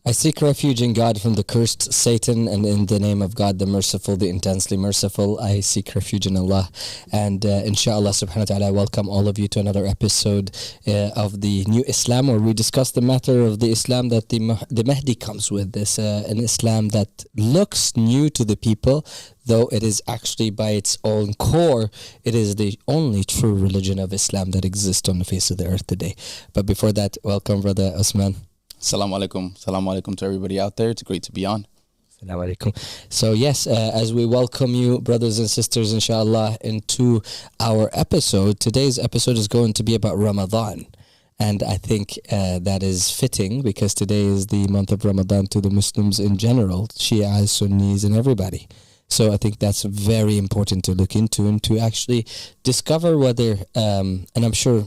I seek refuge in God from the cursed Satan, and in the name of God, the merciful, the intensely merciful, I seek refuge in Allah. And inshallah subhanahu wa ta'ala, I welcome all of you to another episode of the New Islam, where we discuss the matter of the Islam that the Mahdi comes with. This an Islam that looks new to the people, though it is actually by its own core, it is the only true religion of Islam that exists on the face of the earth today. But before that, welcome Brother Osman. Assalamu alaikum. Assalamu alaikum to everybody out there. It's great to be on. Assalamu alaikum. So yes, as we welcome you, brothers and sisters, inshallah, into our episode, today's episode is going to be about Ramadan. And I think that is fitting because today is the month of Ramadan to the Muslims in general, Shias, Sunnis, and everybody. So I think that's very important to look into and to actually discover whether, and I'm sure,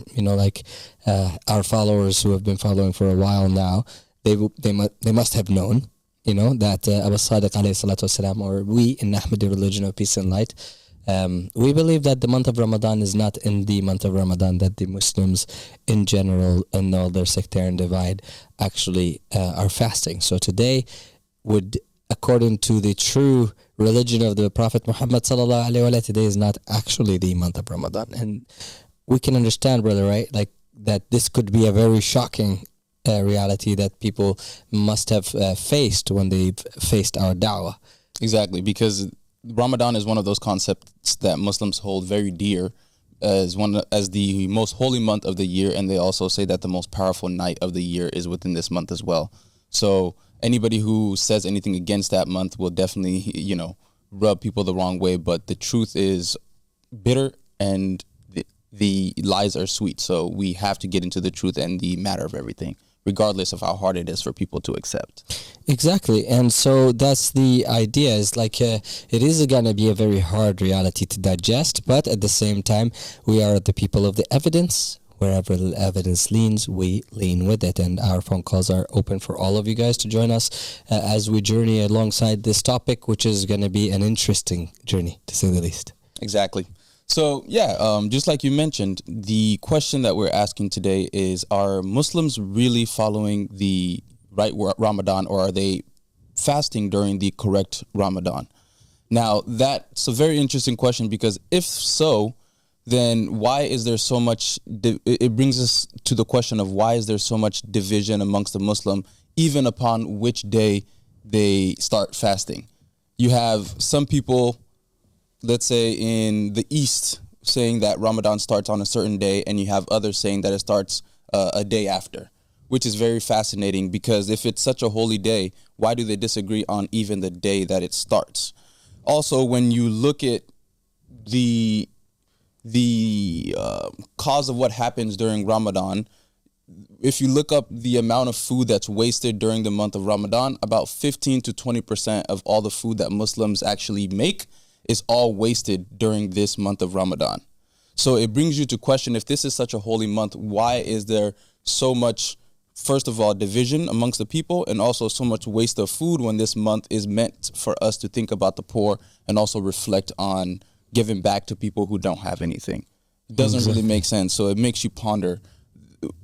our followers who have been following for a while now, they must have known, that Abu Sadiq alayhi salatu wasalam, or we in the Ahmadi religion of peace and light, we believe that the month of Ramadan is not in the month of Ramadan, that the Muslims in general and all their sectarian divide actually are fasting. So today would, according to the true religion of the Prophet Muhammad sallallahu alaihi wasallam, today is not actually the month of Ramadan. And we can understand, brother, right? Like that this could be a very shocking reality that people must have faced when they faced our da'wah. Exactly, because Ramadan is one of those concepts that Muslims hold very dear as the most holy month of the year, and they also say that the most powerful night of the year is within this month as well. So anybody who says anything against that month will definitely, rub people the wrong way. But the truth is bitter and the lies are sweet. So we have to get into the truth and the matter of everything, regardless of how hard it is for people to accept. Exactly. And so that's the idea, is like it is going to be a very hard reality to digest, but at the same time, we are the people of the evidence. Wherever the evidence leans, we lean with it. And our phone calls are open for all of you guys to join us as we journey alongside this topic, which is going to be an interesting journey, to say the least. Exactly. So, just like you mentioned, the question that we're asking today is, are Muslims really following the right Ramadan, or are they fasting during the correct Ramadan? Now, that's a very interesting question, because if so, then why is there so much, it brings us to the question of why is there so much division amongst the Muslim, even upon which day they start fasting? You have some people, let's say in the East, saying that Ramadan starts on a certain day, and you have others saying that it starts a day after, which is very fascinating, because if it's such a holy day, why do they disagree on even the day that it starts? Also, when you look at the cause of what happens during Ramadan, if you look up the amount of food that's wasted during the month of Ramadan, about 15 to 20% of all the food that Muslims actually make is all wasted during this month of Ramadan. So it brings you to question, if this is such a holy month, why is there so much, first of all, division amongst the people, and also so much waste of food, when this month is meant for us to think about the poor and also reflect on giving back to people who don't have anything? It doesn't really make sense. So it makes you ponder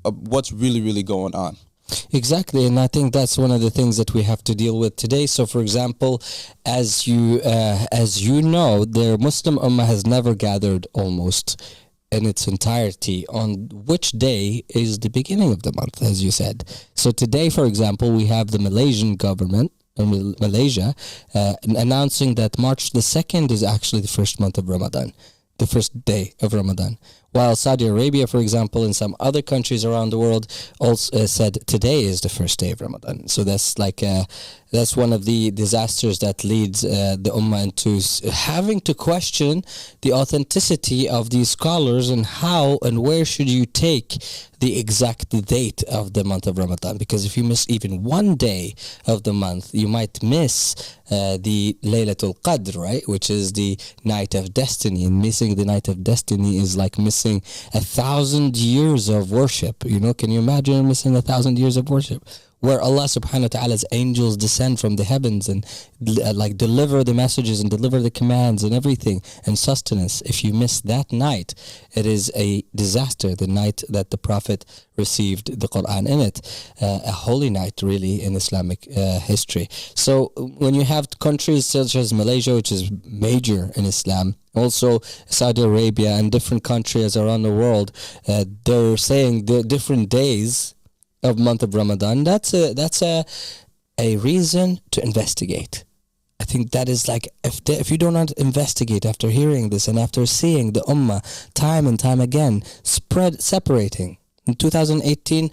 what's really, really going on. Exactly, and I think that's one of the things that we have to deal with today. So, for example, as you know, the Muslim Ummah has never gathered almost in its entirety on which day is the beginning of the month, as you said. So today, for example, we have the Malaysian government, Malaysia, announcing that March the 2nd is actually the first month of Ramadan, the first day of Ramadan. While Saudi Arabia, for example, and some other countries around the world also said today is the first day of Ramadan. So that's that's one of the disasters that leads the Ummah into having to question the authenticity of these scholars, and how and where should you take the exact date of the month of Ramadan. Because if you miss even one day of the month, you might miss the Laylatul Qadr, right? Which is the night of destiny. And missing the night of destiny is like missing 1,000 years of worship. Can you imagine missing 1,000 years of worship? where Allah subhanahu wa ta'ala's angels descend from the heavens and like deliver the messages and deliver the commands and everything and sustenance. If you miss that night, it is a disaster, the night that the Prophet received the Quran in it, a holy night really in Islamic history. So when you have countries such as Malaysia, which is major in Islam, also Saudi Arabia and different countries around the world, they're saying the different days of month of Ramadan. That's a reason to investigate. I think that is like, if you do not investigate after hearing this and after seeing the ummah time and time again separating. In 2018,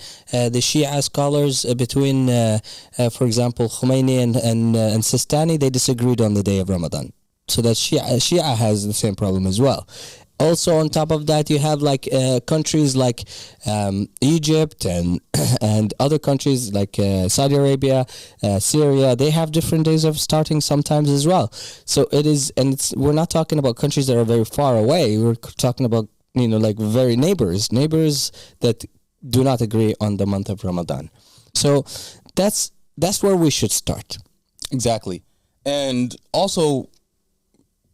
the Shia scholars between, for example, Khomeini and Sistani, they disagreed on the day of Ramadan. So that Shia has the same problem as well. Also, on top of that, you have like countries like Egypt and other countries like Saudi Arabia, Syria. They have different days of starting sometimes as well. So it is, and we're not talking about countries that are very far away. We're talking about like very neighbors that do not agree on the month of Ramadan. So that's where we should start. Exactly, and also,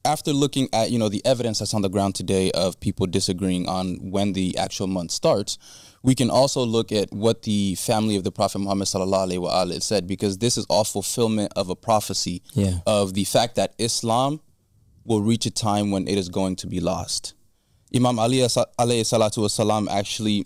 after looking at the evidence that's on the ground today of people disagreeing on when the actual month starts, we can also look at what the family of the Prophet Muhammad sallallahu alaihi wasallam said, because this is all fulfillment of a prophecy of the fact that Islam will reach a time when it is going to be lost. Imam Ali alayhi salatu wasalam actually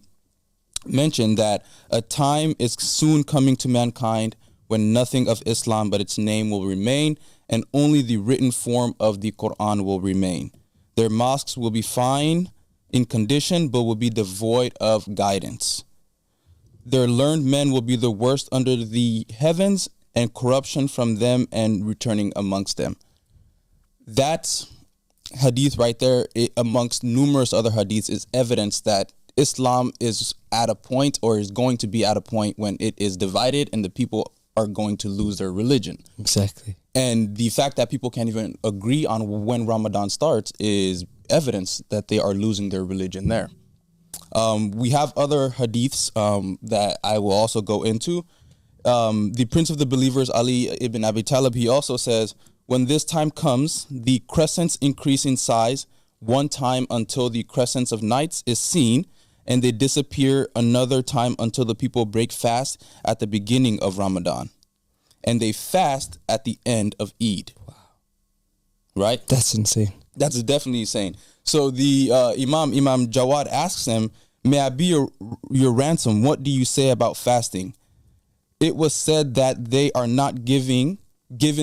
mentioned that a time is soon coming to mankind when nothing of Islam but its name will remain, and only the written form of the Quran will remain. Their mosques will be fine in condition, but will be devoid of guidance. Their learned men will be the worst under the heavens, and corruption from them and returning amongst them. That hadith right there, amongst numerous other hadiths, is evidence that Islam is at a point, or is going to be at a point, when it is divided and the people are going to lose their religion. Exactly. And the fact that people can't even agree on when Ramadan starts is evidence that they are losing their religion there. We have other hadiths that I will also go into. The Prince of the Believers, Ali ibn Abi Talib, he also says, when this time comes, the crescents increase in size one time until the crescents of nights is seen, and they disappear another time until the people break fast at the beginning of Ramadan, and they fast at the end of Eid. Wow. Right? That's insane. That's definitely insane. So the Imam Jawad asks them, may I be your ransom? What do you say about fasting? It was said that they are not given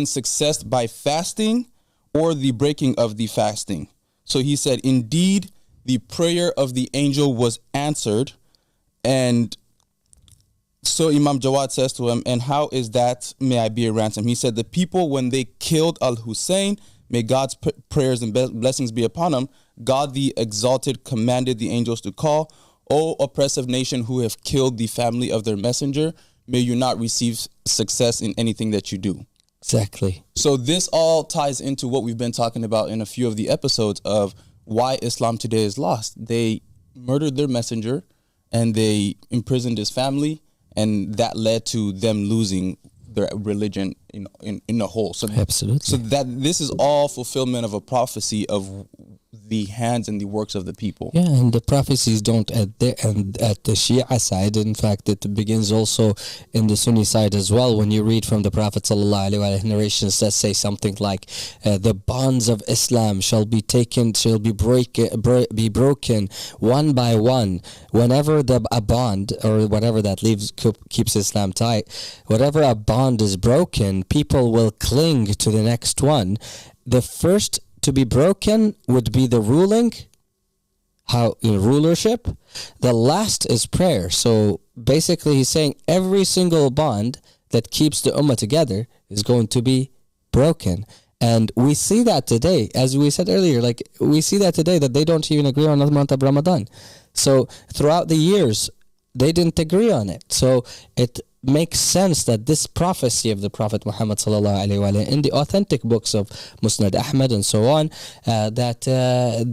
success by fasting or the breaking of the fasting. So he said, indeed, the prayer of the angel was answered. And so Imam Jawad says to him, and how is that, may I be a ransom? He said, the people, when they killed Al-Hussein, may God's prayers and blessings be upon him, God the Exalted commanded the angels to call, O oppressive nation who have killed the family of their messenger, may you not receive success in anything that you do. Exactly. So this all ties into what we've been talking about in a few of the episodes of why Islam today is lost. They murdered their messenger and they imprisoned his family, and that led to them losing their religion in a whole. So absolutely. So that this is all fulfillment of a prophecy of the hands and the works of the people. Yeah, and the prophecies don't end there, and at the Shia side. In fact, it begins also in the Sunni side as well. When you read from the Prophet ﷺ narrations that say something like, the bonds of Islam shall be broken one by one. Whenever a bond, or whatever that keeps Islam tight, whatever a bond is broken, people will cling to the next one. The first to be broken would be the rulership. The last is prayer. So basically he's saying every single bond that keeps the ummah together is going to be broken. And we see that today, as we said earlier, we see that today, that they don't even agree on the month of Ramadan. So throughout the years, they didn't agree on it. So it makes sense that this prophecy of the Prophet Muhammad sallallahu alaihi wasallam in the authentic books of Musnad Ahmad and so on, that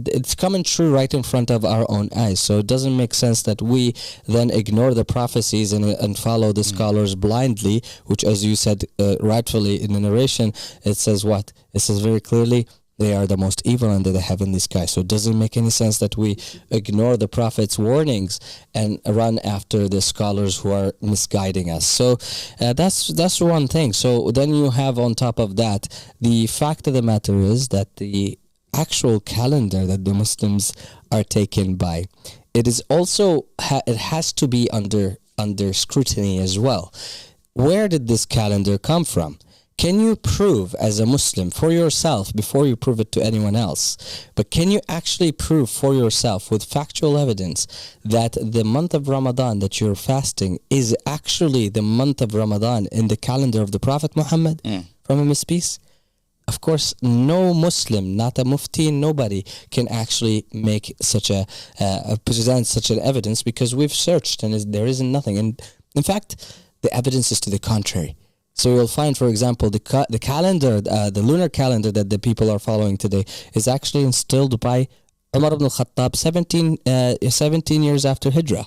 it's coming true right in front of our own eyes. So it doesn't make sense that we then ignore the prophecies and follow the scholars blindly, which, as you said rightfully in the narration, it says what? It says very clearly, they are the most evil under the heavenly sky. So it doesn't make any sense that we ignore the Prophet's warnings and run after the scholars who are misguiding us. So that's one thing. So then you have on top of that, the fact of the matter is that the actual calendar that the Muslims are taken by, it is also, it has to be under scrutiny as well. Where did this calendar come from? Can you prove as a Muslim for yourself, before you prove it to anyone else, but can you actually prove for yourself with factual evidence that the month of Ramadan that you're fasting is actually the month of Ramadan in the calendar of the Prophet Muhammad, from him his peace? Of course, no Muslim, not a mufti, nobody can actually make such present such an evidence, because we've searched and there isn't nothing. And in fact, the evidence is to the contrary. So you'll find, for example, the calendar, the lunar calendar that the people are following today is actually instilled by Umar ibn al-Khattab 17 years after Hijrah.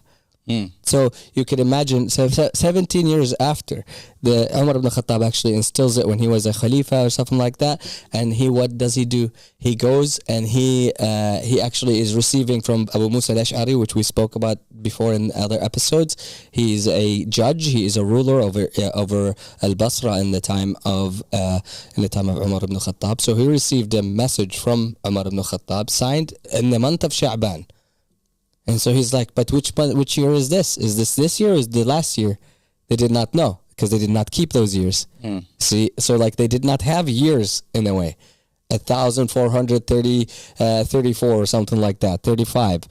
So you can imagine, 17 years after, the Umar ibn Khattab actually instills it when he was a Khalifa or something like that. And what does he do? He goes and he actually is receiving from Abu Musa al-Ash'ari, which we spoke about before in other episodes. He is a judge. He is a ruler over al-Basra in the time of Umar ibn Khattab. So he received a message from Umar ibn Khattab signed in the month of Sha'ban. And so he's like, but which year is this? Is this year or is the last year? They did not know, because they did not keep those years. See, so like they did not have years in a way. 1434 or something like that, 35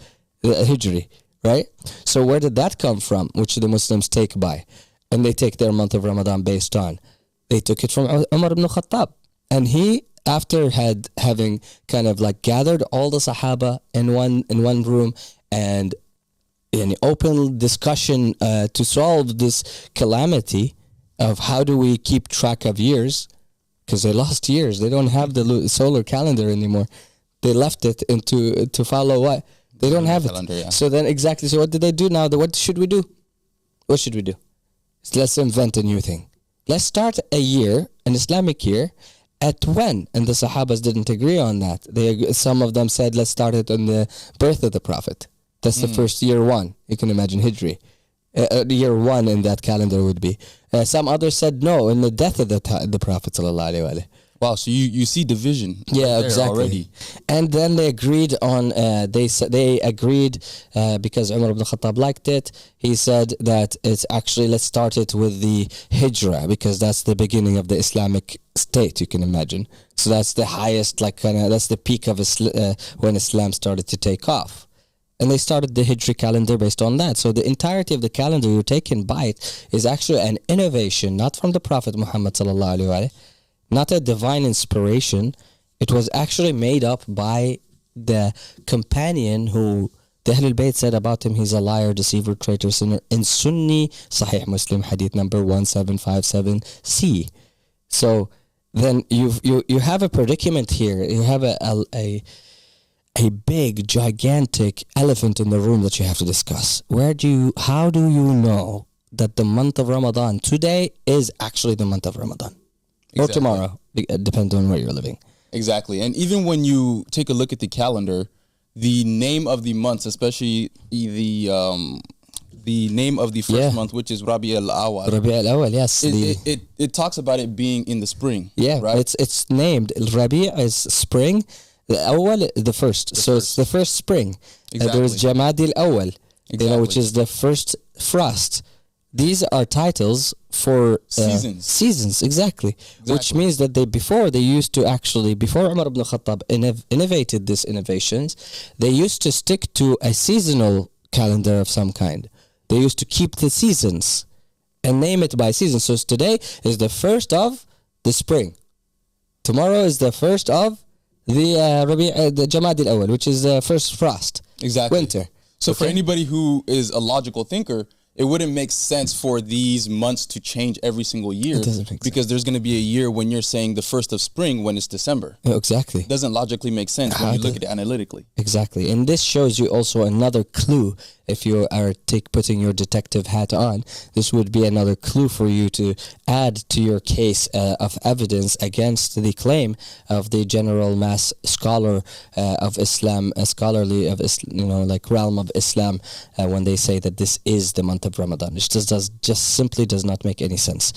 Hijri, right? So where did that come from, which the Muslims take by? And they take their month of Ramadan based on. They took it from Umar ibn Khattab. And he, after having kind of like gathered all the Sahaba in one room, and an open discussion to solve this calamity of how do we keep track of years, because they lost years. They don't have the solar calendar anymore. They left it to follow what? They don't have calendar, it. Yeah. So then exactly. So what did they do now? What should we do? What should we do? Let's invent a new thing. Let's start a year, an Islamic year, at when? And the Sahabas didn't agree on that. Some of them said, let's start it on the birth of the Prophet. That's the first year one. You can imagine Hijri. Year one in that calendar would be. Some others said no, in the death of the Prophet sallallahu alaihi wasallam. Wow, so you see division. Yeah, exactly. Already. And then they agreed on. They agreed because Umar ibn Khattab liked it. He said that it's actually, let's start it with the Hijrah, because that's the beginning of the Islamic state. You can imagine. So that's the highest, that's the peak of when Islam started to take off. And they started the Hijri calendar based on that. So the entirety of the calendar you're taken by it is actually an innovation, not from the Prophet Muhammad sallallahu alaihi wasallam, not a divine inspiration. It was actually made up by the companion who the Ahlul Bayt said about him, he's a liar, deceiver, traitor, sinner, in Sunni Sahih Muslim Hadith number 1757C. So then you have a predicament here. You have a big, gigantic elephant in the room that you have to discuss. How do you know that the month of Ramadan today is actually the month of Ramadan? Exactly. Or tomorrow, depends on where you're living. Exactly. And even when you take a look at the calendar, the name of the months, especially the name of the first month, which is Rabi al-Awwal. Rabi al-Awwal, yes. It talks about it being in the spring. Yeah, right? It's named. Rabi is spring. The Awwal, the first. It's the first spring. Exactly. There's Jamadi al-Awwal, which is the first frost. These are titles for seasons, exactly. Which means that before Umar ibn Khattab innovated these innovations, they used to stick to a seasonal calendar of some kind. They used to keep the seasons and name it by season. So today is the first of the spring. Tomorrow is the first of the Jamadi al-Awwal, which is the first frost. Exactly. Winter. So for anybody who is a logical thinker, it wouldn't make sense for these months to change every single year. It doesn't make because there's going to be a year when you're saying the 1st of spring when it's December. Exactly. It doesn't logically make sense when you look at it analytically. Exactly. And this shows you also another clue. If you are putting your detective hat on, this would be another clue for you to add to your case of evidence against the claim of the general mass scholar of Islam, scholarly of like realm of Islam, when they say that this is the month of Ramadan. It just simply does not make any sense.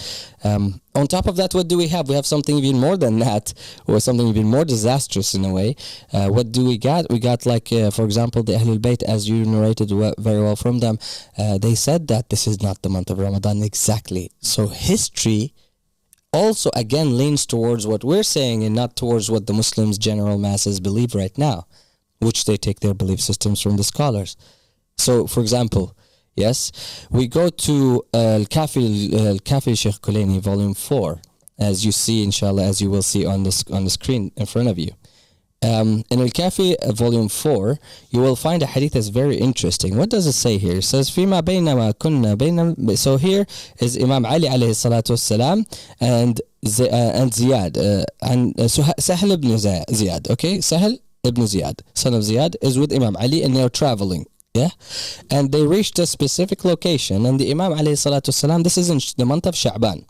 On top of that, what do we have? We have something even more than that, or something even more disastrous in a way. What do we got? We got for example, the Ahlul Bayt, as you narrated very well from them. They said that this is not the month of Ramadan exactly. So history also again leans towards what we're saying and not towards what the Muslims general masses believe right now, which they take their belief systems from the scholars. So, for example, yes, we go to Al-Kafi Sheikh Kulaini, volume 4, as you see, inshallah, as you will see on the screen in front of you. In Al-Kafi, volume 4, you will find a hadith that's very interesting. What does it say here? It says, فيما بينما كنا بين. So here is Imam Ali alayhi salatu wassalam and Ziyad, and Sahel ibn Ziyad. Okay, Sahel ibn Ziyad, son of Ziyad, is with Imam Ali and they are traveling. Yeah, and they reached a specific location, and the Imam alayhi salatu wasalam, this is in the month of Sha'ban.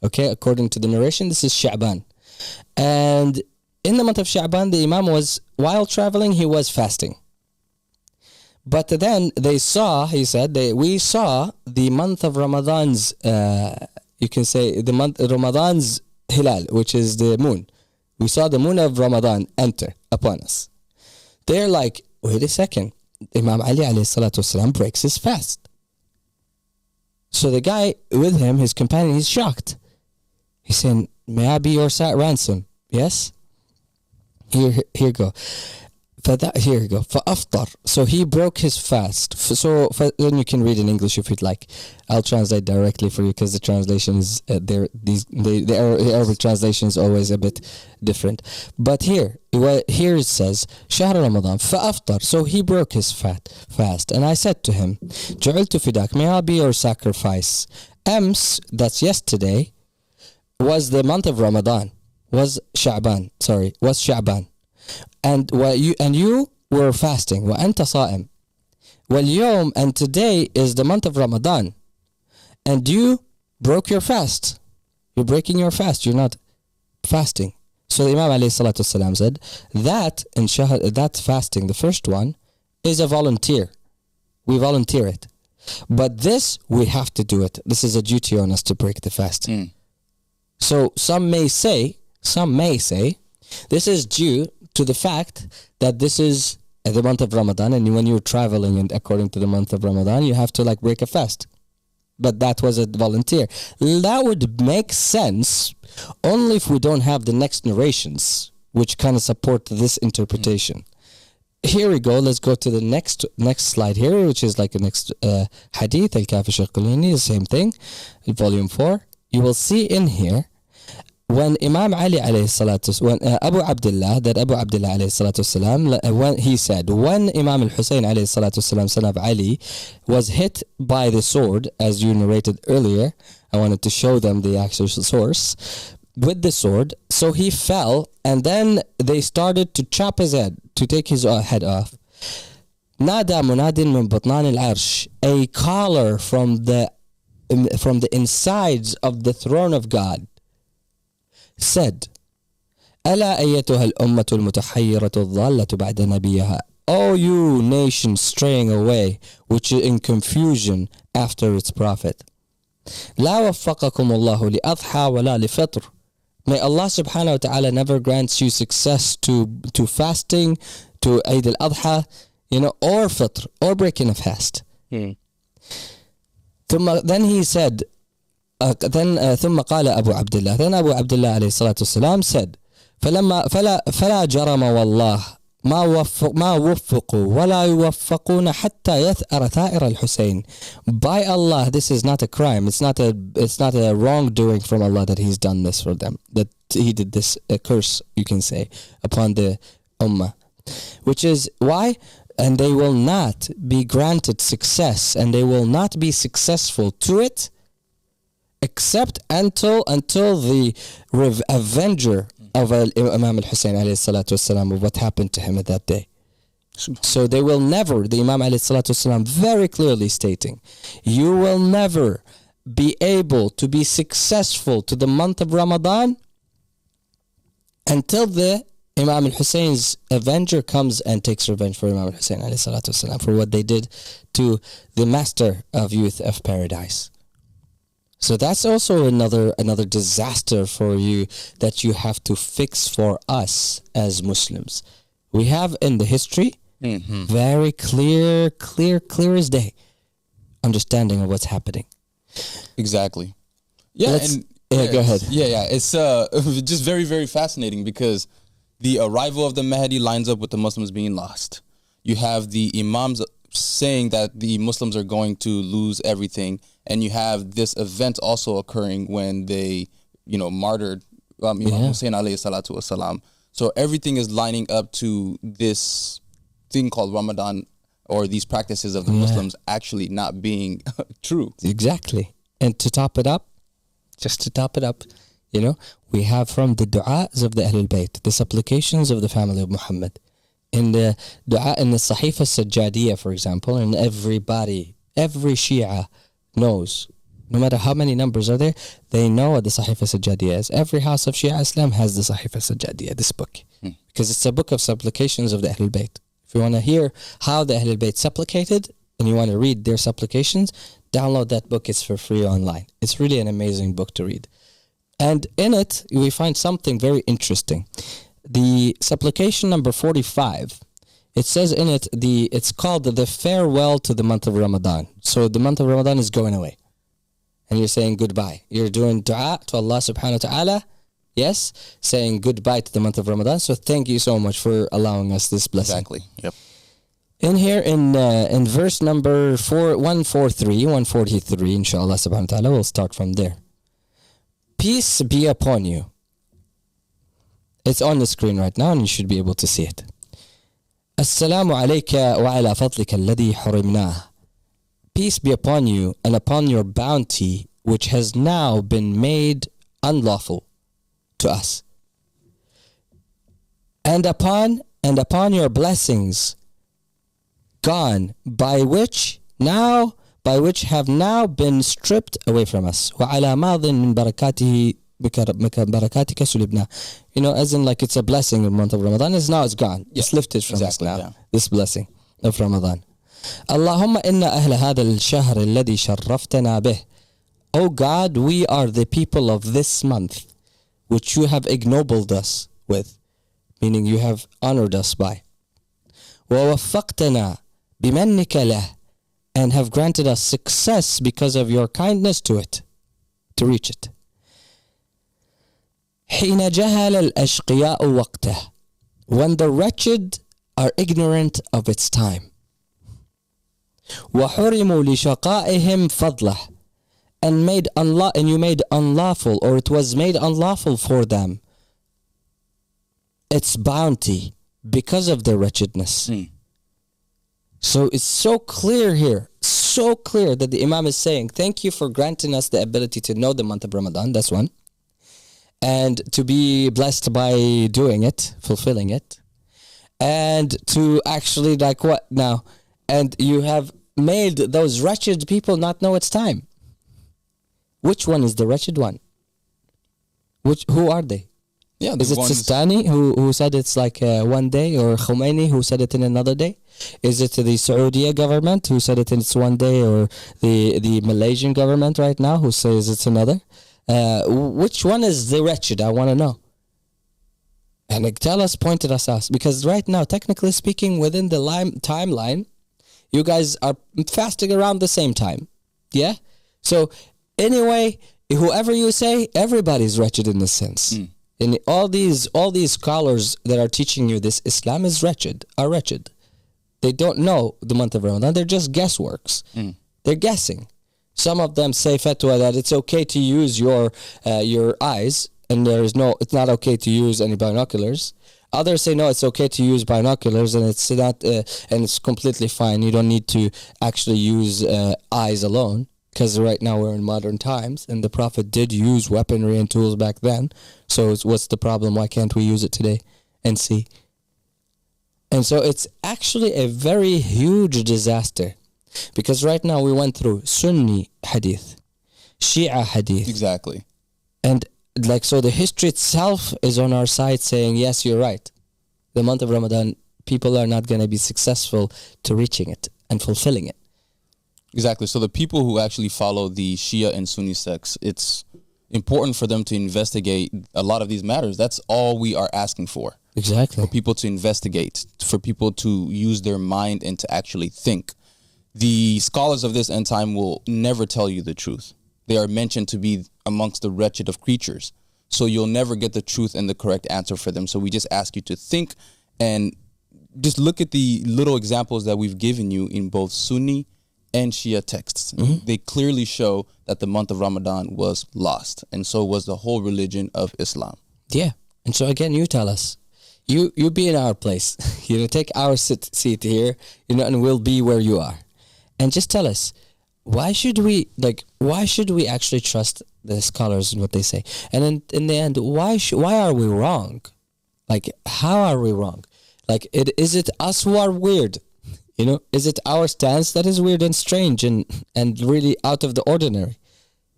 Okay, according to the narration, this is Sha'ban. And in the month of Sha'ban, the Imam was, while traveling, he was fasting. But then they saw, he said, we saw the month of Ramadan's, you can say, the month Ramadan's hilal, which is the moon. We saw the moon of Ramadan enter upon us. They're like, wait a second. Imam Ali alayhi salatu wasalam breaks his fast. So the guy with him, his companion, he's shocked. He's saying, may I be your ransom? Yes? Here you go. Here you go. فَأَفْطَرْ. So he broke his fast. Then you can read in English if you'd like. I'll translate directly for you because the translation is the Arabic translation is always a bit different. But here it says شهر رمضان فأفطر. So he broke his fast, and I said to him, جعلت فداك. May I be your sacrifice? Ams, that's yesterday, was the month of Ramadan. Was Sha'ban. And you were fasting. وأنت صائم. واليوم, and today is the month of Ramadan. And you broke your fast. You're breaking your fast. You're not fasting. So the Imam alayhi salatu wasalam said that fasting, the first one, is a volunteer. We volunteer it. But this, we have to do it. This is a duty on us to break the fast. So some may say, this is due to the fact that this is the month of Ramadan, and when you're traveling and according to the month of Ramadan, you have to break a fast. But that was a volunteer. That would make sense only if we don't have the next narrations, which kind of support this interpretation. Here we go. Let's go to the next slide here, which is like the next hadith, Al-Kafi Sheikh Kulaini, the same thing, volume 4. You will see in here, when Imam Ali alayhi salatu, when Abu Abdullah alayhi salatu wasalam, when he said, when Imam al-Hussein alayhi salatu wasalam, son of Ali, was hit by the sword, as you narrated earlier, I wanted to show them the actual source, with the sword, so he fell, and then they started to chop his head, to take his head off. Nada munadin min batnan al-arsh, a caller from the insides of the throne of God, said, ألا أيتها الأمة المتحيرة الضالة بعد نبيها. O you nation straying away, which is in confusion after its prophet. لا وفقكم الله لأضحى ولا لفطر. May Allah subhanahu wa ta'ala never grants you success to fasting, to Eid al-Adha, or fitr, or breaking a fast. Then he said, ثم قال أبو عبد الله. Then Abu Abdullah عليه الصلاة والسلام said, فلا جرم والله ما وفقوا ولا يوفقون حتى يثأر ثائر الحسين. By Allah, this is not a crime. It's not a wrongdoing from Allah that He's done this for them. That He did this curse, you can say, upon the ummah. Which is why and they will not be granted success, and they will not be successful to it, except until the avenger of Imam al-Hussein alayhi salatu wasalam, of what happened to him at that day. So they will never, the Imam alayhi salatu wasalam very clearly stating, you will never be able to be successful to the month of Ramadan until the Imam al-Hussein's avenger comes and takes revenge for Imam al-Hussein alayhi salatu wasalam for what they did to the master of youth of paradise. So that's also another disaster for you that you have to fix for us as Muslims. We have in the history very clear as day understanding of what's happening. Exactly. Yeah, go ahead. Yeah. It's just very, very fascinating because the arrival of the Mahdi lines up with the Muslims being lost. You have the Imams saying that the Muslims are going to lose everything, and you have this event also occurring when they, martyred Imam Hussein alayhi salatu wasalam. So everything is lining up to this thing called Ramadan, or these practices of the Muslims actually not being true. Exactly. And to top it up, we have from the du'as of the Ahlul Bayt, the supplications of the family of Muhammad. In the dua in the Sahifa Sajjadiyah, for example, and every Shia knows, no matter how many numbers are there, they know what the Sahifa Sajjadiyah is. Every house of Shia Islam has the Sahifa Sajjadiyah, this book, because it's a book of supplications of the Ahlul Bayt. If you want to hear how the Ahlul Bayt supplicated and you want to read their supplications, download that book. It's for free online. It's really an amazing book to read. And in it, we find something very interesting. The supplication number 45, it says in it, it's called the farewell to the month of Ramadan. So the month of Ramadan is going away. And you're saying goodbye. You're doing dua to Allah subhanahu wa ta'ala. Yes, saying goodbye to the month of Ramadan. So thank you so much for allowing us this blessing. Exactly. Yep. In here, in verse number 143, inshallah subhanahu wa ta'ala, we'll start from there. Peace be upon you. It's on the screen right now and you should be able to see it. Assalamu alayka wa ala fadlika alladhi hurimnah. Peace be upon you and upon your bounty which has now been made unlawful to us. And upon your blessings gone, by which have now been stripped away from us. وَعَلَى مَاضٍ مِّن بَرَكَاتِهِ بَرَكَاتِكَ سُلِبْنَا. As in like it's a blessing in the month of Ramadan. It's gone. It's lifted from us now. Yeah. This blessing of Ramadan. اللهم إن أهل هذا الشهر الذي شرفتنا به. O God, we are the people of this month which you have ignobled us with, meaning you have honored us by. وَوَفَّقْتَنَا بِمَنِّكَ لَهُ, and have granted us success because of your kindness to it, to reach it. حين جهل الأشقياء وقته, when the wretched are ignorant of its time. وحرموا لشقائهم فضله, and you made unlawful, or it was made unlawful for them, its bounty because of their wretchedness. So it's so clear here, so clear that the Imam is saying, thank you for granting us the ability to know the month of Ramadan, that's one, and to be blessed by doing it, fulfilling it, and to actually like what now? And you have made those wretched people not know its time. Which one is the wretched one? Who are they? Yeah, is it Sistani who said it's like one day, or Khomeini who said it in another day? Is it the Saudi government who said it in it's one day, or the Malaysian government right now who says it's another? Which one is the wretched? I want to know. And tell us, point at us out, because right now, technically speaking, within the timeline, you guys are fasting around the same time. Yeah? So anyway, whoever you say, everybody's wretched in this sense. And all these scholars that are teaching you this Islam is are wretched. They don't know the month of Ramadan. They're just guessworks. They're guessing. Some of them say fatwa that it's okay to use your eyes, and it's not okay to use any binoculars. Others say no, it's okay to use binoculars, and it's not, and it's completely fine. You don't need to actually use eyes alone, because right now we're in modern times, and the Prophet did use weaponry and tools back then. So what's the problem? Why can't we use it today and see? And so it's actually a very huge disaster, because right now we went through Sunni hadith, Shia hadith. Exactly. And like, so the history itself is on our side saying, yes, you're right. The month of Ramadan, people are not going to be successful to reaching it and fulfilling it. Exactly. So the people who actually follow the Shia and Sunni sects, it's important for them to investigate a lot of these matters. That's all we are asking for. Exactly. For people to investigate, for people to use their mind and to actually think. The scholars of this end time will never tell you the truth. They are mentioned to be amongst the wretched of creatures. So you'll never get the truth and the correct answer for them. So we just ask you to think and just look at the little examples that we've given you in both Sunni and Shia texts. Mm-hmm. They clearly show that the month of Ramadan was lost. And so was the whole religion of Islam. Yeah. And so again, you tell us. You be in our place. Take our seat here, and we'll be where you are. And just tell us, why should we actually trust the scholars and what they say? And in the end, why are we wrong? Like, how are we wrong? Like, is it us who are weird? Is it our stance that is weird and strange and really out of the ordinary?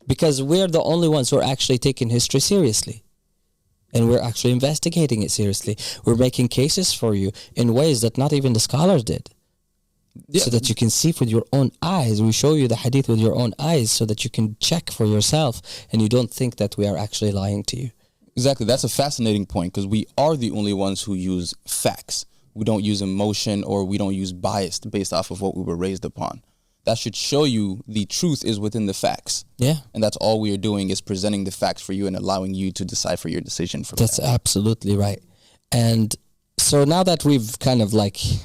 Because we're the only ones who are actually taking history seriously. And we're actually investigating it seriously. We're making cases for you in ways that not even the scholars did. Yeah. So that you can see with your own eyes. We show you the hadith with your own eyes so that you can check for yourself and you don't think that we are actually lying to you. Exactly. That's a fascinating point, because we are the only ones who use facts. We don't use emotion, or we don't use bias based off of what we were raised upon. That should show you the truth is within the facts. Yeah. And that's all we are doing, is presenting the facts for you and allowing you to decipher your decision from That's absolutely right. And so now that we've kind of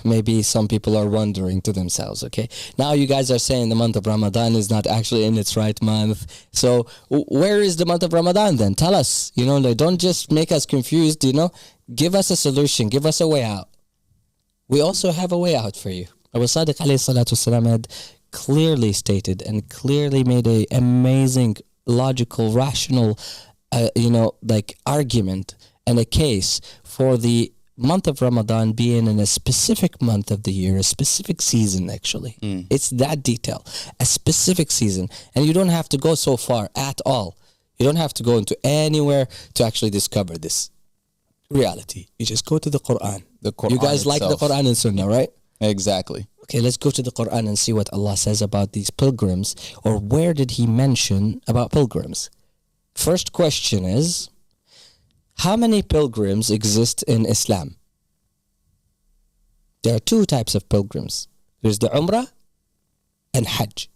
maybe some people are wondering to themselves, okay, now you guys are saying the month of Ramadan is not actually in its right month. So where is the month of Ramadan then? Tell us, don't just make us confused, give us a solution, give us a way out. We also have a way out for you. Abu Sadiq alayhi salatu wasalam had clearly stated and clearly made a amazing, logical, rational, argument and a case for the month of Ramadan being in a specific month of the year, a specific season actually. It's that detail, a specific season. And you don't have to go so far at all. You don't have to go into anywhere to actually discover this reality. You just go to the Quran. The Quran you guys itself. Like the Quran and Sunnah, right? Exactly. Okay, let's go to the Quran and see what Allah says about these pilgrims, or where did He mention about pilgrims? First question is, how many pilgrims exist in Islam? There are two types of pilgrims. There's the Umrah and Hajj.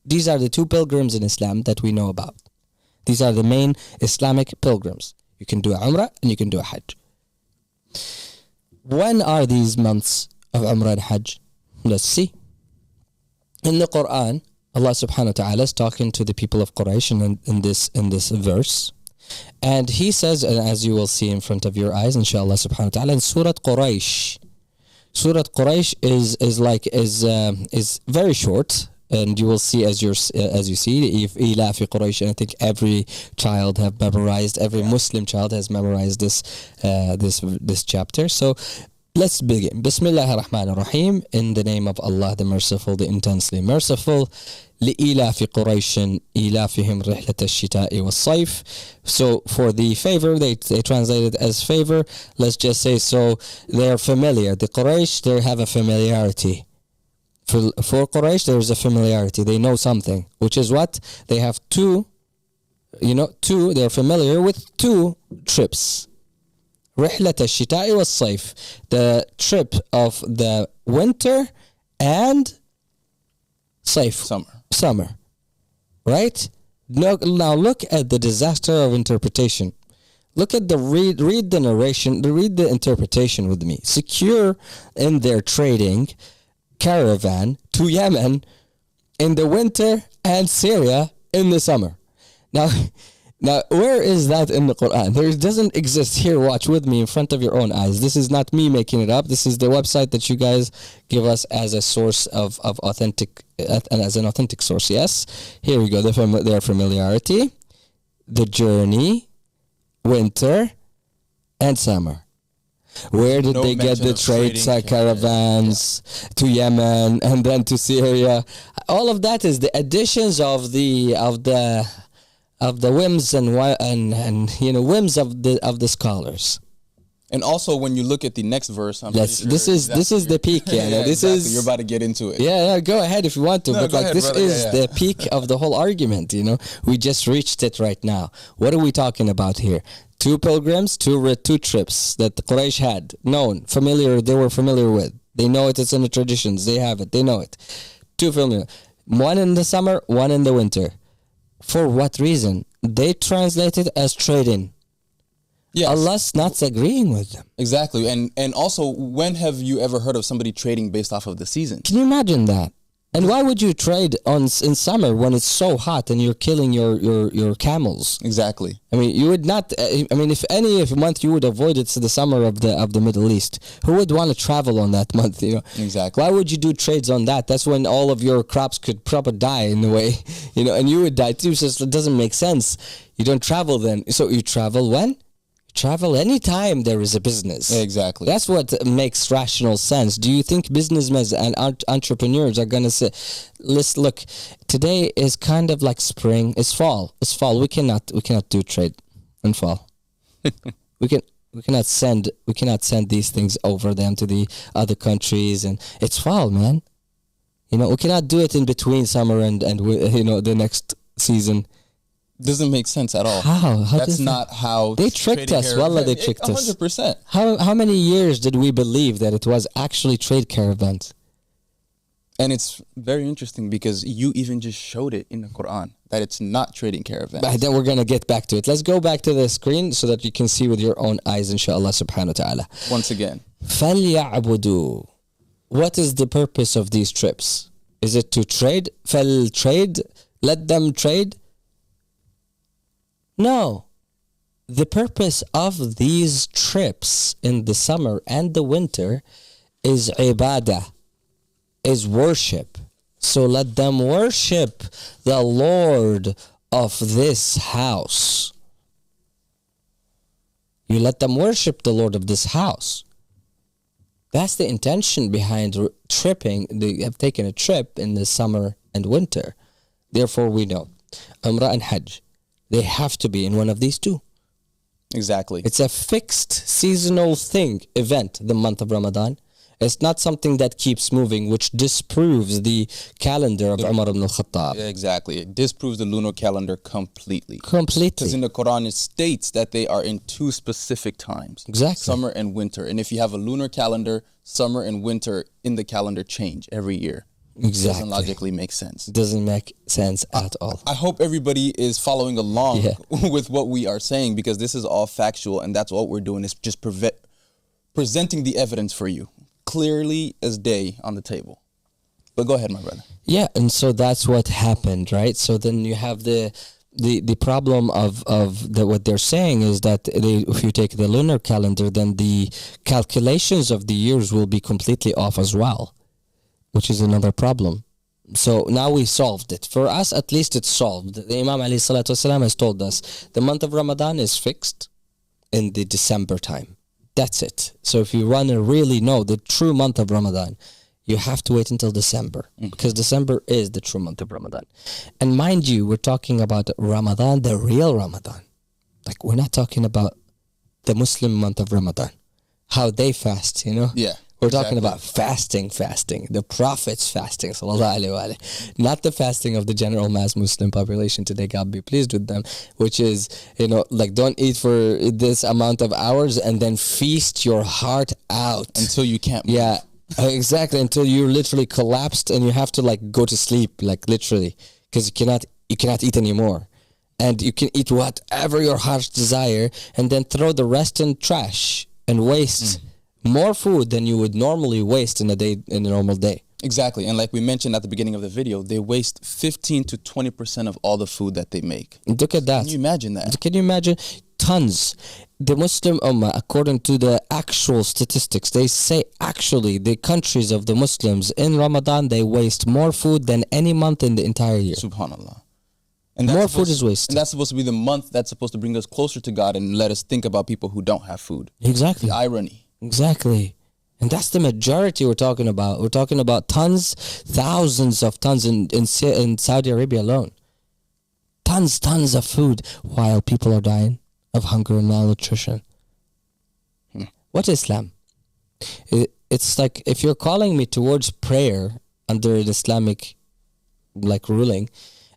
These are the two pilgrims in Islam that we know about. These are the main Islamic pilgrims. You can do a Umrah and you can do a Hajj. When are these months of Umrah and Hajj? Let's see. In the Quran, Allah subhanahu wa ta'ala is talking to the people of Quraysh in this verse. And He says, and as you will see in front of your eyes, inshallah subhanahu wa ta'ala, in Surah Quraysh. Surah Quraysh is very short, and you will see as you see, if Ila fi Quraysh, and I think every child have memorized, every Muslim child has memorized this chapter. So let's begin. Bismillahir Rahmanir Rahim. In the name of Allah, the Merciful, the Intensely Merciful. لإلاف قريش إلافهم رحلة الشتاء والصيف. So for the favor, they translate it as favor. Let's just say, so they're familiar. The Quraysh, they have a familiarity. For Quraysh, there's a familiarity. They know something, which is what? They have they're familiar with two trips. رحلة الشتاء والصيف. The trip of the winter and summer, right? Now look at the disaster of interpretation. Look at read the narration, read the interpretation with me. Secure in their trading caravan to Yemen in the winter and Syria in the summer. Now, Now, where is that in the Quran? There doesn't exist. Here, watch with me in front of your own eyes. This is not me making it up. This is the website that you guys give us as a source of authentic, as an authentic source. Yes? Here we go. Their familiarity, the journey, winter, and summer. Where did they get the trade caravans to Yemen and then to Syria? All of that is the additions of the whims and whims of the scholars. And also, when you look at the next verse, this is the peak. Yeah, this is you're about to get into it. Yeah, go ahead if you want to. But ahead, this brother. is the peak of the whole argument. We just reached it right now. What are we talking about here? 2 pilgrims, two trips that the Quraysh had, they were familiar with. They know it. It's in the traditions. They have it. They know it. 2 familiar. One in the summer, one in the winter. For what reason? They translate it as trading. Yes. Allah's not agreeing with them. Exactly. And also, when have you ever heard of somebody trading based off of the season? Can you imagine that? And why would you trade in summer when it's so hot and you're killing your camels? Exactly. I mean, you would not. If any month you would avoid, it's the summer of the Middle East. Who would want to travel on that month? Exactly. Why would you do trades on that? That's when all of your crops could probably die in a way. And you would die too. So it doesn't make sense. You don't travel then. So you travel when? Travel anytime there is a business. Exactly. That's what makes rational sense. Do you think businessmen and entrepreneurs are going to say, "Listen, look, today is kind of like spring. It's fall. It's fall. We cannot do trade in fall. we cannot send these things over them to the other countries, and it's fall, man. We cannot do it in between summer and the next season." Doesn't make sense at all. How? That's not how they tricked us. Wallah, they tricked us. 100%. How many years did we believe that it was actually trade caravans? And it's very interesting because you even just showed it in the Quran that it's not trading caravans. But then we're gonna get back to it. Let's go back to the screen so that you can see with your own eyes, inshallah subhanahu wa ta'ala. Once again. فَلْيَعْبُدُوا. What is the purpose of these trips? Is it to trade? Trade? Let them trade? No. The purpose of these trips in the summer and the winter is ibadah, is worship. So let them worship the Lord of this house. You let them worship the Lord of this house. That's the intention behind tripping. They have taken a trip in the summer and winter. Therefore, we know Umrah and Hajj, they have to be in one of these two. Exactly. It's a fixed seasonal event, the month of Ramadan. It's not something that keeps moving, which disproves the calendar of Umar ibn al-Khattab. Exactly. It disproves the lunar calendar completely. Completely. Because in the Quran, it states that they are in 2 specific times. Exactly. Summer and winter. And if you have a lunar calendar, summer and winter in the calendar change every year. Exactly. It doesn't logically make sense. Doesn't make sense at all. I hope everybody is following along with what we are saying, because this is all factual, and that's what we're doing, is just presenting the evidence for you clearly as day on the table. But go ahead, my brother. Yeah, and so that's what happened, right? So then you have the problem of what they're saying is that if you take the lunar calendar, then the calculations of the years will be completely off as well, which is another problem. So now we solved it. For us, at least it's solved. The Imam alayhi salatu wasalam has told us the month of Ramadan is fixed in the December time. That's it. So if you want to really know the true month of Ramadan, you have to wait until December, because December is the true month of Ramadan. And mind you, we're talking about Ramadan, the real Ramadan. Like, we're not talking about the Muslim month of Ramadan, how they fast, Yeah. We're talking about fasting, the Prophet's fasting, sallallahu alaihi wa alihi. Not the fasting of the general mass Muslim population today, God be pleased with them, which is, like, don't eat for this amount of hours and then feast your heart out. Until you can't move. Yeah, exactly, until you're literally collapsed and you have to, like, go to sleep, like, literally, because you cannot eat anymore. And you can eat whatever your heart's desire and then throw the rest in trash and waste more food than you would normally waste in a normal day. Exactly. And like we mentioned at the beginning of the video, they waste 15 to 20% of all the food that they make. Look at that. Can you imagine that? Can you imagine? Tons. The Muslim Ummah, according to the actual statistics, they say actually the countries of the Muslims in Ramadan, they waste more food than any month in the entire year. Subhanallah. More food is wasted. And that's supposed to be the month that's supposed to bring us closer to God and let us think about people who don't have food. Exactly. The irony. Exactly. And that's the majority we're talking about. We're talking about tons, thousands of tons in Saudi Arabia alone. Tons of food while people are dying of hunger and malnutrition. What is Islam? It's like if you're calling me towards prayer under an Islamic ruling,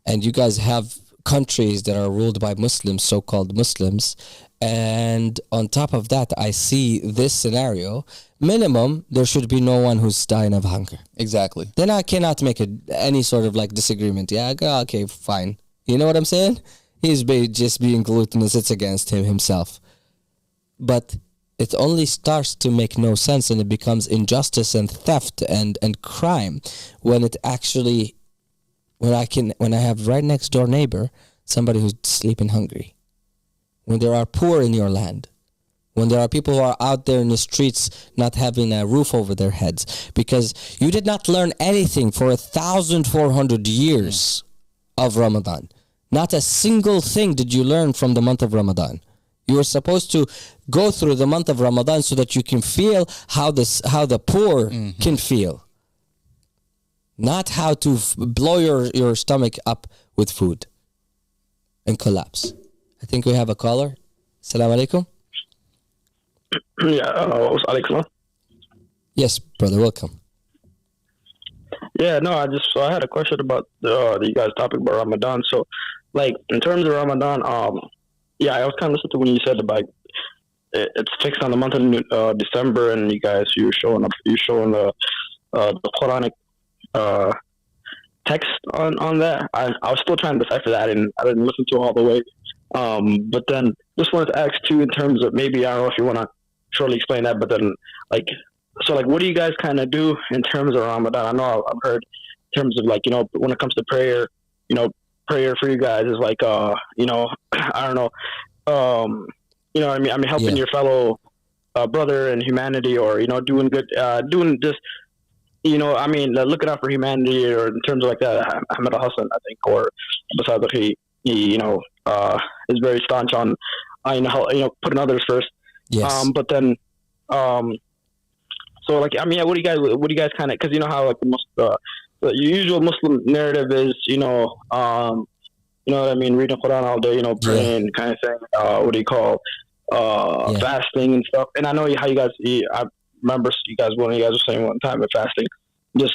and you guys have countries that are ruled by Muslims, so-called Muslims, and on top of that, I see this scenario, minimum, there should be no one who's dying of hunger. Exactly. Then I cannot make any sort of disagreement. Yeah, okay, fine. You know what I'm saying? He's just being glutinous. It's against him himself. But it only starts to make no sense, and it becomes injustice and theft and crime when it actually... When I have right next door neighbor somebody who's sleeping hungry, when there are poor in your land, when there are people who are out there in the streets not having a roof over their heads because you did not learn anything for 1,400 years of Ramadan. Not a single thing did you learn from the month of Ramadan. You were supposed to go through the month of Ramadan so that you can feel how the poor can feel. Not how to blow your stomach up with food and collapse. I think we have a caller. Assalamu alaikum. Yeah, alaikum. Yes, brother, welcome. Yeah, no, I had a question about you guys' topic about Ramadan. So, in terms of Ramadan, yeah, I was kind of listening to when you said about it's fixed on the month of December, and you're showing the Quranic text on that. I was still trying to decipher that, and I didn't listen to it all the way. But then just wanted to ask too, in terms of maybe, I don't know if you want to shortly explain that, but then what do you guys kind of do in terms of Ramadan? I know I've heard in terms of when it comes to prayer, prayer for you guys is I don't know, what I mean, helping your fellow brother in humanity, or doing good, doing just. Looking out for humanity, or in terms of that, Ahmed Hassan, I think, or besides that, he is very staunch on, putting others first. Yes. But then, what do you guys kind of, because how the usual Muslim narrative is, what I mean, reading Quran all day, praying, kind of thing. What do you call, fasting and stuff. And I know how you guys, I remember one of you guys were saying one time at fasting, you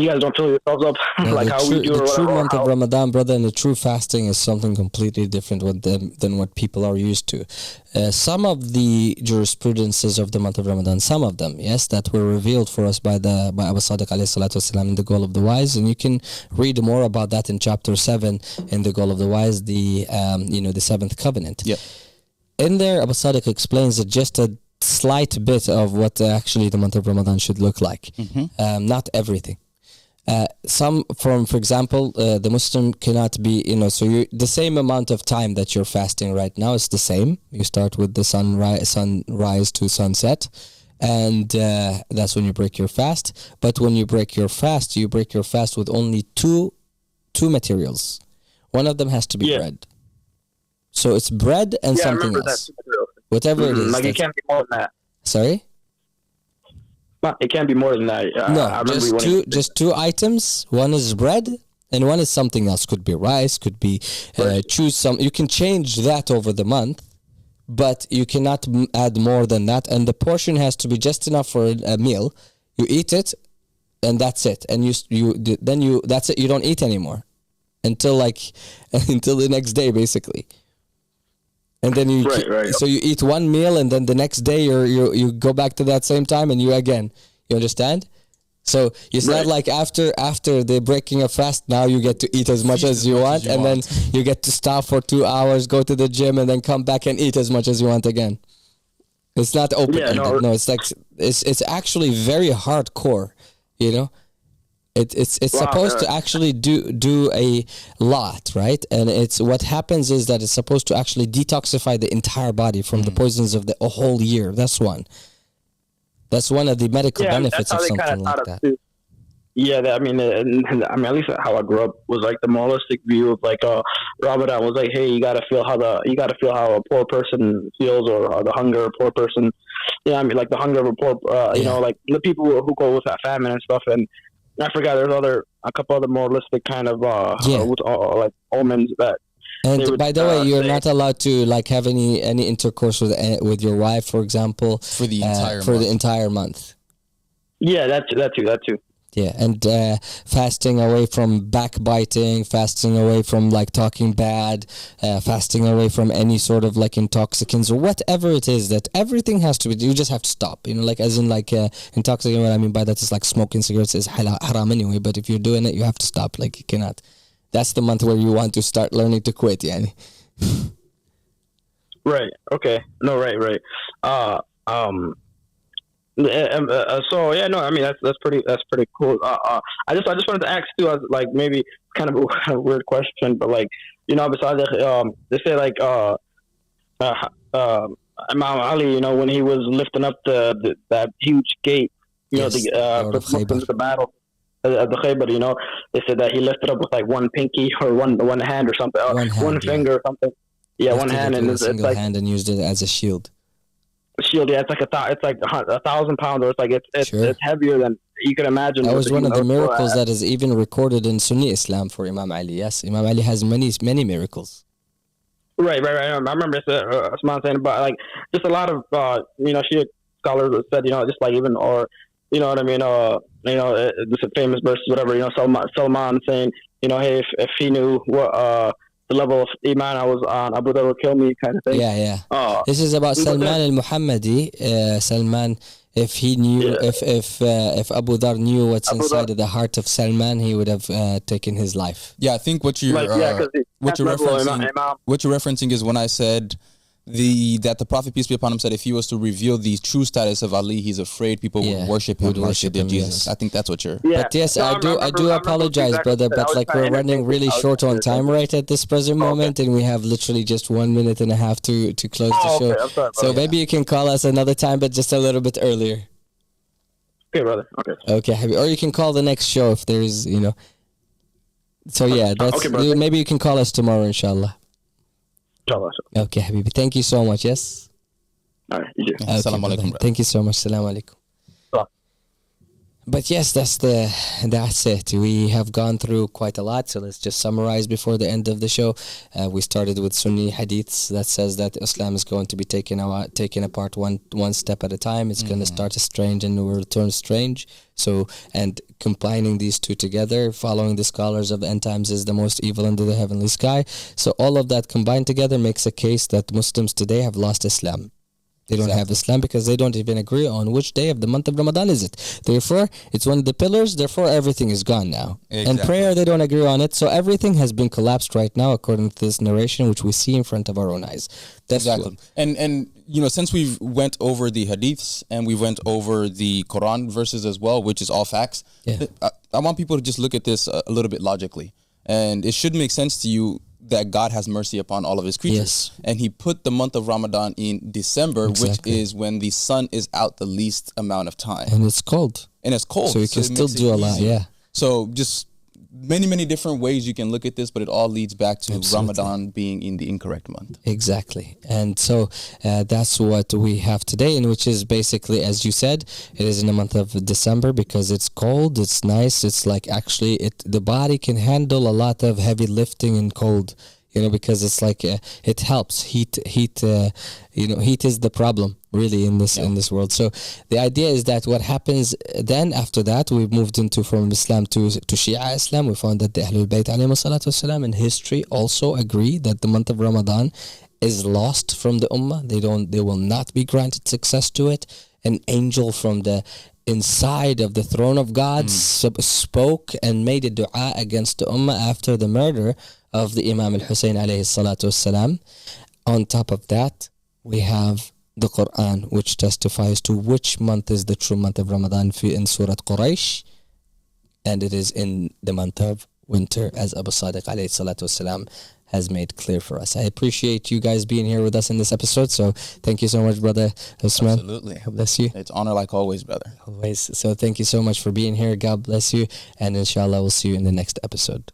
guys don't fill yourselves up how we do. The true month of Ramadan, brother, and the true fasting is something completely different than what people are used to. Some of the jurisprudences of the month of Ramadan, some of them, yes, that were revealed for us by Abu Sadiq alayhi salatu wasalam in the Goal of the Wise, and you can read more about that in chapter 7 in the Goal of the Wise, the seventh covenant. Yeah. In there, Abu Sadiq explains that just a slight bit of what actually the month of Ramadan should look like. Not everything. For example, the Muslim cannot be, the same amount of time that you're fasting right now is the same. You start with the sunrise to sunset, and that's when you break your fast. But when you break your fast with only two materials. One of them has to be bread. So it's bread and something else. Whatever it is. It can't be more than that. Sorry? It can't be more than that. No, just two items. One is bread and one is something else. Could be rice, could be choose some. You can change that over the month, but you cannot add more than that. And the portion has to be just enough for a meal. You eat it, and that's it. And that's it. You don't eat anymore until the next day, basically. And then so you eat one meal, and then the next day you go back to that same time, and you understand? So it's not like after the breaking of fast, now you get to eat as much as you want, and then you get to stop for 2 hours, go to the gym, and then come back and eat as much as you want again. It's not open ended. No, it's actually very hardcore, It's Wow, supposed to actually do a lot, right? And it's what happens is that it's supposed to actually detoxify the entire body from the poisons of the a whole year. That's one. That's one of the medical yeah, benefits that's how of they kind something of like thought that. of too. Yeah, I mean, at least how I grew up was like the moralistic view of like, Ramadan was like, hey, you gotta feel how a poor person feels, or the hunger of a poor person. Yeah, I mean, like the hunger of a poor, Yeah. like the people who go with that famine and stuff. And I forgot there's a couple other moralistic kind of Yeah. with like omens that they And would by the way, you're say. not allowed to like have any intercourse with your wife, for example, For the entire for month. the entire month. Yeah, that too. Yeah, and fasting away from backbiting, fasting away from like talking bad, fasting away from any sort of like intoxicants or whatever it is. That everything has to be. You just have to stop. You know, like as in like intoxicant. What I mean by that is like smoking cigarettes is haram anyway. But if you're doing it, you have to stop. Like you cannot. That's the month where you want to start learning to quit. Yani. Right. Okay. No. Right. Uh. Um. So yeah, no, I mean that's pretty cool. I just wanted to ask too. I was like maybe kind of a weird question, but like besides they say like Imam Ali, when he was lifting up that huge gate, Yes, the Lord for of Muslims Khaybar. the battle at the Khaybar, they said that he lifted up with like one pinky or one hand or something, One one hand, yeah. finger or something. Yeah, one Lifted hand, it and with a it's single like hand and used it as a shield. shield. Yeah, it's like it's like 1,000 pounds, or it's like Sure. it's heavier than you can imagine. That with was one of the human- miracles that is even recorded in Sunni Islam for Imam Ali. Yes, Imam Ali has many miracles. Right. I remember Osman saying about like just a lot of Shia scholars that said just like even or what I mean this is famous verses whatever Salman saying hey if he knew what the level of iman I was on, Abu Dhar would kill me kind of thing. Yeah. Uh, This is about but Salman then, al-Muhammadi. Salman, if he knew, yeah, if Abu Dhar knew what's Abu Dhar, inside of the heart of Salman, he would have taken his life. Yeah, I think what you're like because what you're referencing Imam. what you're referencing is when I said that the Prophet peace be upon him said if he was to reveal the true status of Ali, he's afraid people Yeah, would worship him would like worship they did him, Jesus. yes. I think that's what you're. Yeah. But yes, No, I do remember apologize, exactly brother. what you said. I But was like trying to we're running entertain really you. I was short trying on to time entertain right at this present you. moment, and we have literally just 1 minute and a half to close the Oh, show. okay. I'm sorry, So brother. maybe you can call us another time, but just a little bit earlier. Okay, brother. Okay. Okay, or you can call the next show if there's So yeah, that's Okay, brother. maybe you can call us tomorrow, inshallah. Inshallah. Okay, Habibi. Thank you so much. Yes. All right. You do. Okay, Assalamu brother. alaikum, brother. Thank you so much. Assalamu alaikum. Bye. But yes, that's it. We have gone through quite a lot, so let's just summarize before the end of the show. We started with Sunni hadiths that says that Islam is going to be taken apart one step at a time. It's going to start strange and will return strange. So, and combining these two together, following the scholars of the end times is the most evil under the heavenly sky. So all of that combined together makes a case that Muslims today have lost Islam. They don't have Islam because they don't even agree on which day of the month of Ramadan is it. Therefore, it's one of the pillars. Therefore, everything is gone now. And Exactly. prayer, they don't agree on it. So everything has been collapsed right now according to this narration, which we see in front of our own eyes. That's Exactly. And since we've went over the hadiths and we went over the Quran verses as well, which is all facts, Yeah. I want people to just look at this a little bit logically. And it should make sense to you that God has mercy upon all of his creatures. Yes. And he put the month of Ramadan in December, Exactly. which is when the sun is out the least amount of time. And it's cold. And it's cold. So you can it still makes it do a lot, easier. yeah. So just many different ways you can look at this, but it all leads back to Absolutely. Ramadan being in the incorrect month. Exactly. And so that's what we have today, and which is basically, as you said, it is in the month of December because it's cold, it's nice, it's like actually the body can handle a lot of heavy lifting in cold, because it's like it helps. Heat heat is the problem really in this world. So the idea is that what happens then after that, we moved into from Islam to Shia Islam. We found that the Ahlul Bayt alayhi salatu wasalam in history also agree that the month of Ramadan is lost from the ummah. They will not be granted success to it. An angel from the inside of the throne of God spoke and made a dua against the ummah after the murder of the Imam al-Hussein alayhi salatu wasalam. On top of that, we have the Quran, which testifies to which month is the true month of Ramadan in Surah Quraysh. and it is in the month of winter, as Abu Sadiq alayhi salatu wasalam has made clear for us. I appreciate you guys being here with us in this episode. So thank you so much, Brother Usman. Absolutely. God bless you. It's honor like always, brother. Always. So thank you so much for being here. God bless you. And inshallah, we'll see you in the next episode.